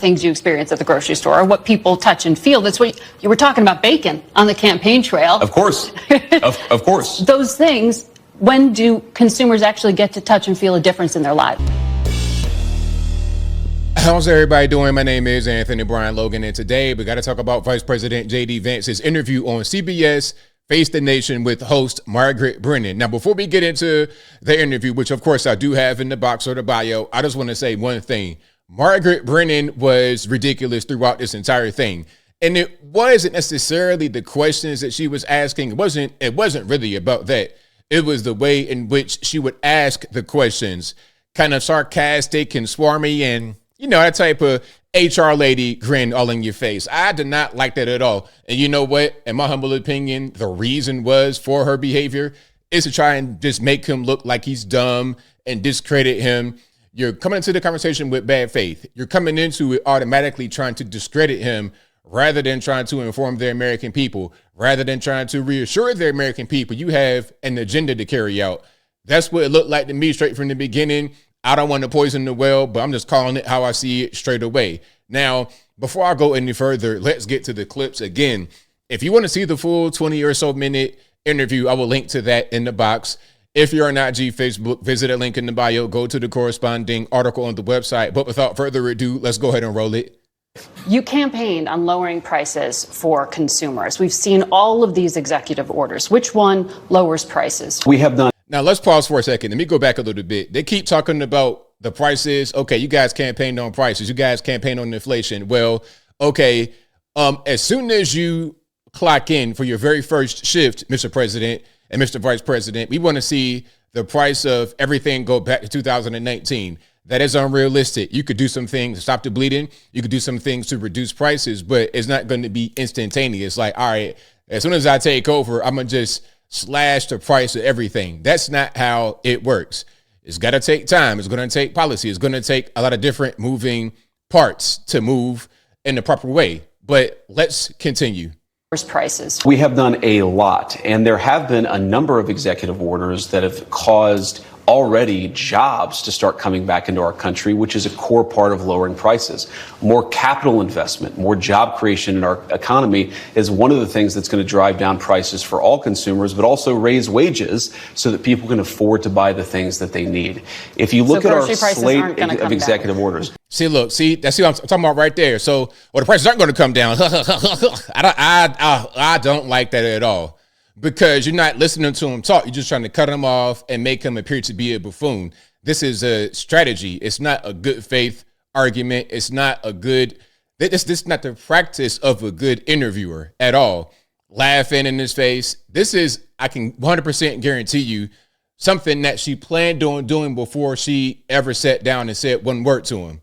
things you experience at the grocery store, what people touch and feel. That's what you were talking about, bacon on the campaign trail. Of course. of course. Those things, when do consumers actually get to touch and feel a difference in their lives? How's everybody doing? My name is Anthony Brian Logan, and today we got to talk about Vice President J.D. Vance's interview on CBS Face the Nation with host Margaret Brennan. Now, before we get into the interview, which of course I do have in the box or the bio, I just want to say one thing. Margaret Brennan was ridiculous throughout this entire thing. And it wasn't necessarily the questions that she was asking. It wasn't really about that. It was the way in which she would ask the questions, kind of sarcastic and swarmy, and you know, that type of HR lady grin all in your face. I did not like that at all. And you know what? In my humble opinion, the reason was for her behavior is to try and just make him look like he's dumb and discredit him. You're coming into the conversation with bad faith. You're coming into it automatically trying to discredit him rather than trying to inform the American people, rather than trying to reassure the American people you have an agenda to carry out. That's what it looked like to me straight from the beginning. I don't want to poison the well, but I'm just calling it how I see it straight away. Now, before I go any further, let's get to the clips again. If you want to see the full 20 or so minute interview, I will link to that in the box. If you're on IG, Facebook, visit a link in the bio, go to the corresponding article on the website. But without further ado, let's go ahead and roll it. You campaigned on lowering prices for consumers. We've seen all of these executive orders. Which one lowers prices? We have done. Now, let's pause for a second. Let me go back a little bit. They keep talking about the prices. Okay, you guys campaigned on prices. You guys campaigned on inflation. Well, okay, as soon as you clock in for your very first shift, Mr. President and Mr. Vice President, we want to see the price of everything go back to 2019. That is unrealistic. You could do some things to stop the bleeding. You could do some things to reduce prices, but it's not going to be instantaneous. Like, all right, as soon as I take over, I'm going to just slash the price of everything. That's not how it works. It's got to take time. It's going to take policy. It's going to take a lot of different moving parts to move in the proper way. But let's continue. Prices. We have done a lot, and there have been a number of executive orders that have caused already jobs to start coming back into our country, which is a core part of lowering prices. More capital investment, more job creation in our economy is one of the things that's going to drive down prices for all consumers, but also raise wages so that people can afford to buy the things that they need. If you look at our slate of executive orders. See, look, that's what I'm talking about right there. So, well, the prices aren't going to come down. I don't like that at all. Because you're not listening to him talk. You're just trying to cut him off and make him appear to be a buffoon. This is a strategy. It's not a good faith argument. It's not a good, this is not the practice of a good interviewer at all. Laughing in his face. This is, I can 100% guarantee you, something that she planned on doing before she ever sat down and said one word to him.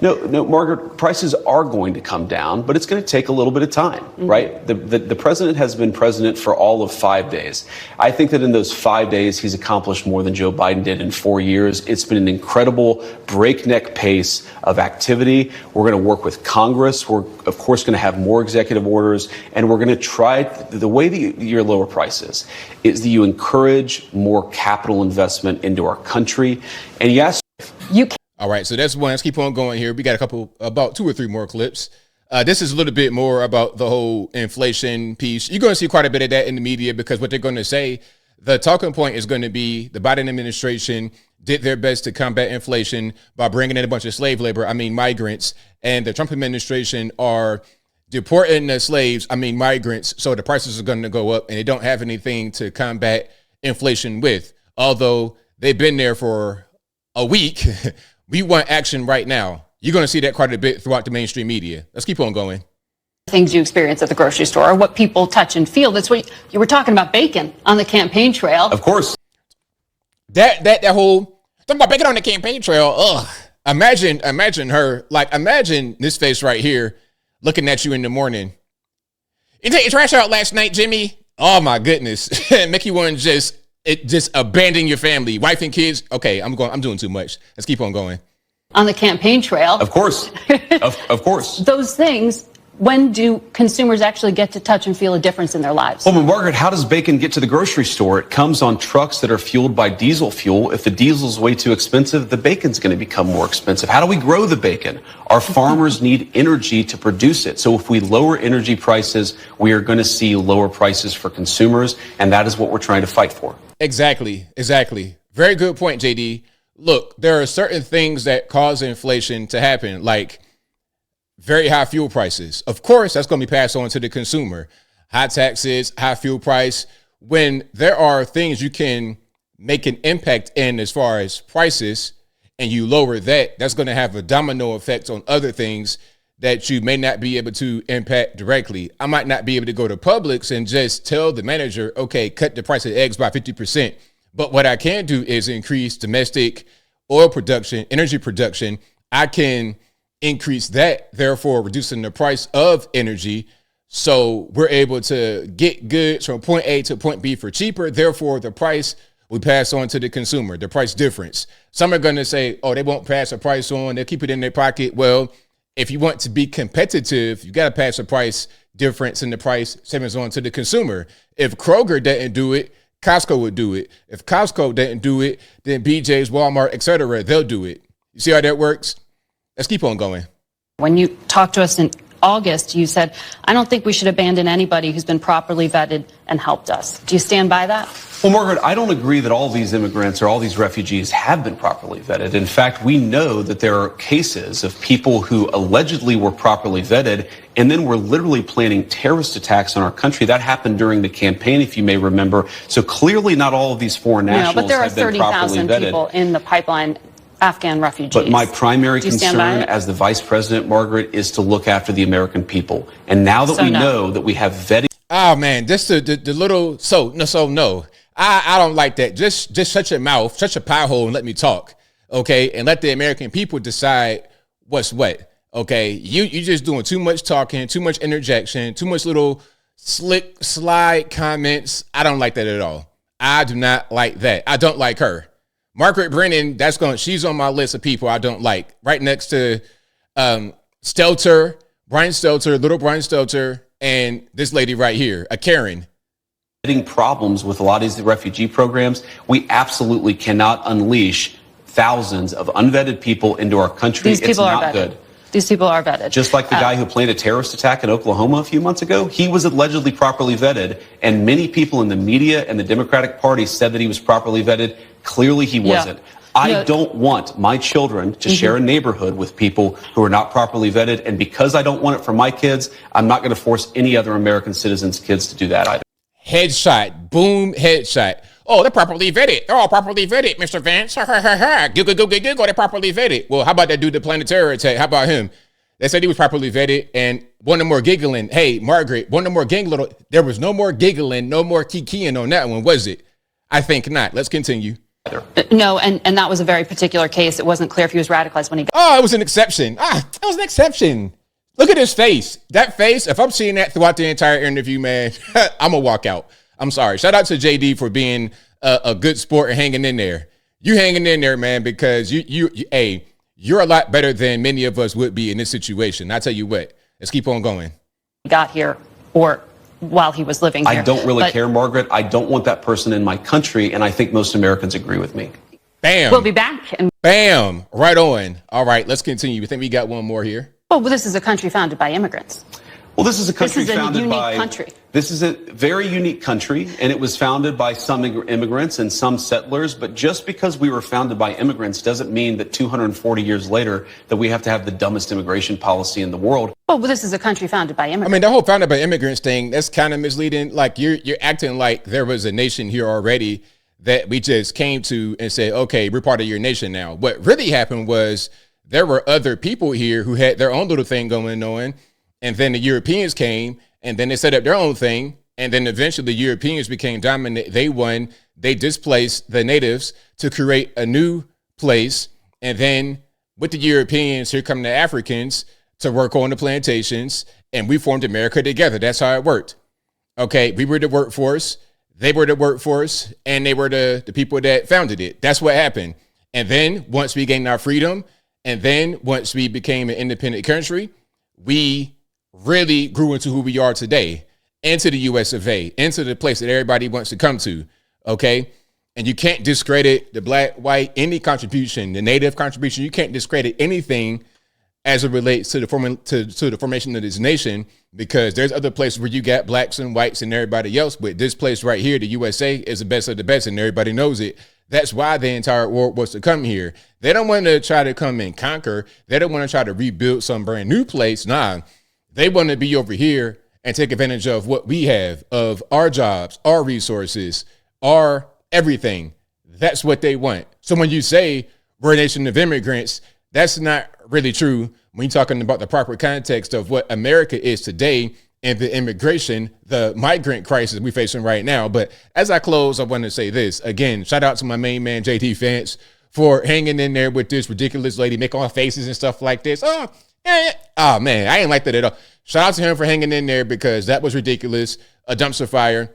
No, Margaret, prices are going to come down, but it's going to take a little bit of time, right? The president has been president for all of 5 days. I think that in those 5 days, he's accomplished more than Joe Biden did in 4 years. It's been an incredible breakneck pace of activity. We're going to work with Congress. We're, of course, going to have more executive orders, and we're going to try the way that you lower prices is that you encourage more capital investment into our country. And yes, you can. All right, so that's one. Let's keep on going here. We got about 2 or 3 more clips. This is a little bit more about the whole inflation piece. You're going to see quite a bit of that in the media because what they're going to say, the talking point is going to be the Biden administration did their best to combat inflation by bringing in a bunch of slave labor, migrants, and the Trump administration are deporting the slaves, migrants, so the prices are going to go up and they don't have anything to combat inflation with. Although they've been there for a week, we want action right now. You're going to see that quite a bit throughout the mainstream media. Let's keep on going. Things you experience at the grocery store, what people touch and feel. That's what you were talking about, bacon on the campaign trail. Of course. That whole talking about bacon on the campaign trail. Ugh. Imagine her, imagine this face right here looking at you in the morning. You take your trash out last night, Jimmy? Oh my goodness. Make you want to just abandon your family, wife and kids. Okay, I'm doing too much. Let's keep on going. On the campaign trail. Of course. of course. Those things, when do consumers actually get to touch and feel a difference in their lives? Well, Margaret, how does bacon get to the grocery store? It comes on trucks that are fueled by diesel fuel. If the diesel's way too expensive, the bacon's going to become more expensive. How do we grow the bacon? Our farmers need energy to produce it. So if we lower energy prices, we are going to see lower prices for consumers, and that is what we're trying to fight for. Exactly. Very good point, JD. Look, there are certain things that cause inflation to happen, like very high fuel prices. Of course, that's going to be passed on to the consumer. High taxes, high fuel price. When there are things you can make an impact in as far as prices, and you lower that, that's going to have a domino effect on other things that you may not be able to impact directly. I might not be able to go to Publix and just tell the manager, okay, cut the price of eggs by 50%. But what I can do is increase domestic oil production, energy production. I can increase that, therefore reducing the price of energy. So we're able to get goods from point A to point B for cheaper. Therefore, the price we pass on to the consumer, the price difference. Some are going to say, oh, they won't pass a price on. They'll keep it in their pocket. Well, if you want to be competitive, you got to pass a price difference in the price savings on to the consumer. If Kroger didn't do it, Costco would do it. If Costco didn't do it, then BJ's, Walmart, etc., they'll do it. You see how that works? Let's keep on going. When you talked to us in August, you said, I don't think we should abandon anybody who's been properly vetted and helped us. Do you stand by that? Well, Margaret, I don't agree that all these immigrants or all these refugees have been properly vetted. In fact, we know that there are cases of people who allegedly were properly vetted and then were literally planning terrorist attacks on our country. That happened during the campaign, if you may remember. So clearly not all of these foreign nationals have been properly vetted. But there are 30,000 people in the pipeline, Afghan refugees. But my primary concern as the vice president, Margaret, is to look after the American people. And now that we know that we have vetting. Oh, man, just the little, no. I don't like that. Just shut your mouth, shut your pie hole and let me talk, okay? And let the American people decide what's what, okay? You just doing too much talking, too much interjection, too much little slick slide comments. I don't like that at all. I do not like that. I don't like her. Margaret Brennan, she's on my list of people I don't like. Right next to Stelter, Brian Stelter, little Brian Stelter, and this lady right here, a Karen. Problems with a lot of these refugee programs, we absolutely cannot unleash thousands of unvetted people into our country. These people are vetted. Good. These people are vetted. Just like the guy who planned a terrorist attack in Oklahoma a few months ago, he was allegedly properly vetted, and many people in the media and the Democratic Party said that he was properly vetted. Clearly he wasn't. I don't want my children to share a neighborhood with people who are not properly vetted, and because I don't want it for my kids, I'm not going to force any other American citizens' kids to do that either. Headshot, boom, headshot. Oh, they're properly vetted. They're all properly vetted, Mr. Vance. Giggle, they're properly vetted. Well, how about that dude that planned the terror attack? How about him? They said he was properly vetted, and one of them more giggling. Hey, Margaret, one of them more giggling. There was no more giggling, no more kikiing on that one, was it? I think not. Let's continue. No, and that was a very particular case. It wasn't clear if he was radicalized when he got. Oh, it was an exception. It was an exception. Look at his face. That face, if I'm seeing that throughout the entire interview, man, I'm going to walk out. I'm sorry. Shout out to JD for being a good sport and hanging in there. You hanging in there, man, because you're a lot better than many of us would be in this situation. I tell you what, let's keep on going. Got here or while he was living here. I don't really care, Margaret. I don't want that person in my country, and I think most Americans agree with me. Bam. We'll be back. Bam. Right on. All right, let's continue. I think we got one more here. Well, this is a country founded by immigrants. Well, this is a country founded by. Country. This is a very unique country, and it was founded by some immigrants and some settlers. But just because we were founded by immigrants doesn't mean that 240 years later that we have to have the dumbest immigration policy in the world. Well, this is a country founded by immigrants. I mean, the whole founded by immigrants thing, that's kind of misleading. Like you're acting like there was a nation here already that we just came to and said, okay, we're part of your nation now. What really happened was there were other people here who had their own little thing going on. And then the Europeans came and then they set up their own thing. And then eventually the Europeans became dominant. They won. They displaced the natives to create a new place. And then with the Europeans, here come the Africans to work on the plantations. And we formed America together. That's how it worked. Okay, we were the workforce. They were the workforce. And they were the people that founded it. That's what happened. And then once we gained our freedom, and then once we became an independent country, we really grew into who we are today, into the US of A, into the place that everybody wants to come to. Okay. And you can't discredit the black, white, any contribution, the native contribution. You can't discredit anything as it relates to the formation of this nation, because there's other places where you got blacks and whites and everybody else. But this place right here, the USA, is the best of the best, and everybody knows it. That's why the entire world wants to come here. They don't want to try to come and conquer. They don't want to try to rebuild some brand new place. Nah, they want to be over here and take advantage of what we have, of our jobs, our resources, our everything. That's what they want. So when you say we're a nation of immigrants, that's not really true when you're talking about the proper context of what America is today and the immigration, the migrant crisis we're facing right now. But as I close, I want to say this again. Shout out to my main man, JD Vance, for hanging in there with this ridiculous lady, making all faces and stuff like this. Oh, yeah. Oh man, I ain't like that at all. Shout out to him for hanging in there, because that was ridiculous. A dumpster fire.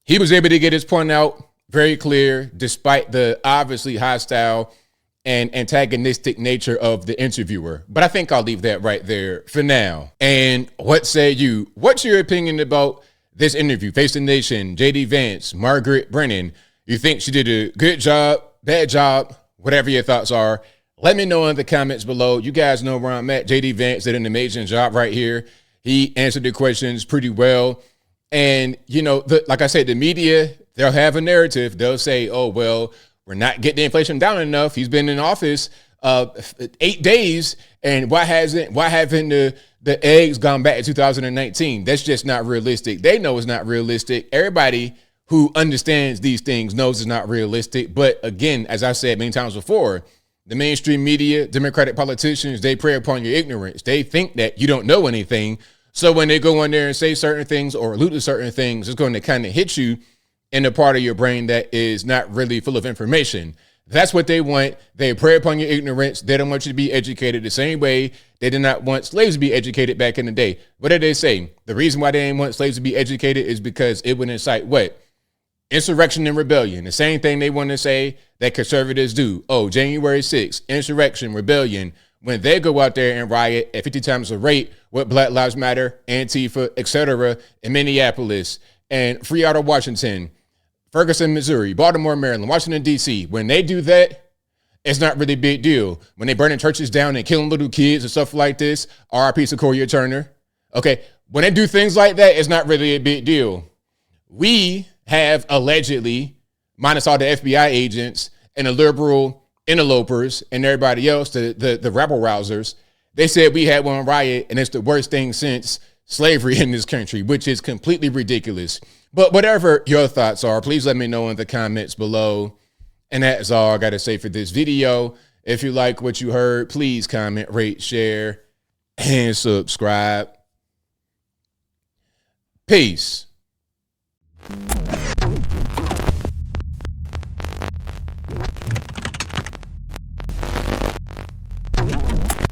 He was able to get his point out very clear, despite the obviously hostile and antagonistic nature of the interviewer. But I think I'll leave that right there for now. And what say you? What's your opinion about this interview? Face the Nation, JD Vance, Margaret Brennan. You think she did a good job, bad job, whatever your thoughts are? Let me know in the comments below. You guys know where I'm at. JD Vance did an amazing job right here. He answered the questions pretty well. And, you know, like I said, the media, they'll have a narrative. They'll say, oh, well, we're not getting the inflation down enough. He's been in office 8 days. And why haven't the eggs gone back to 2019? That's just not realistic. They know it's not realistic. Everybody who understands these things knows it's not realistic. But again, as I said many times before, the mainstream media, Democratic politicians, they prey upon your ignorance. They think that you don't know anything. So when they go on there and say certain things or allude to certain things, it's going to kind of hit you in the part of your brain that is not really full of information. That's what they want. They prey upon your ignorance. They don't want you to be educated the same way they did not want slaves to be educated back in the day. What did they say? The reason why they didn't want slaves to be educated is because it would incite what? Insurrection and rebellion. The same thing they want to say that conservatives do. Oh, January 6th, insurrection, rebellion. When they go out there and riot at 50 times the rate with Black Lives Matter, Antifa, etc. in Minneapolis and free out of Washington, Ferguson, Missouri, Baltimore, Maryland, Washington, D.C. When they do that, it's not really a big deal. When they burning churches down and killing little kids and stuff like this, R.I.P. Sequoia Turner. Okay, when they do things like that, it's not really a big deal. We have allegedly, minus all the FBI agents and the liberal interlopers and everybody else, the rabble rousers, they said we had one riot and it's the worst thing since slavery in this country, which is completely ridiculous. But whatever your thoughts are, please let me know in the comments below. And that's all I got to say for this video. If you like what you heard, please comment, rate, share, and subscribe. Peace.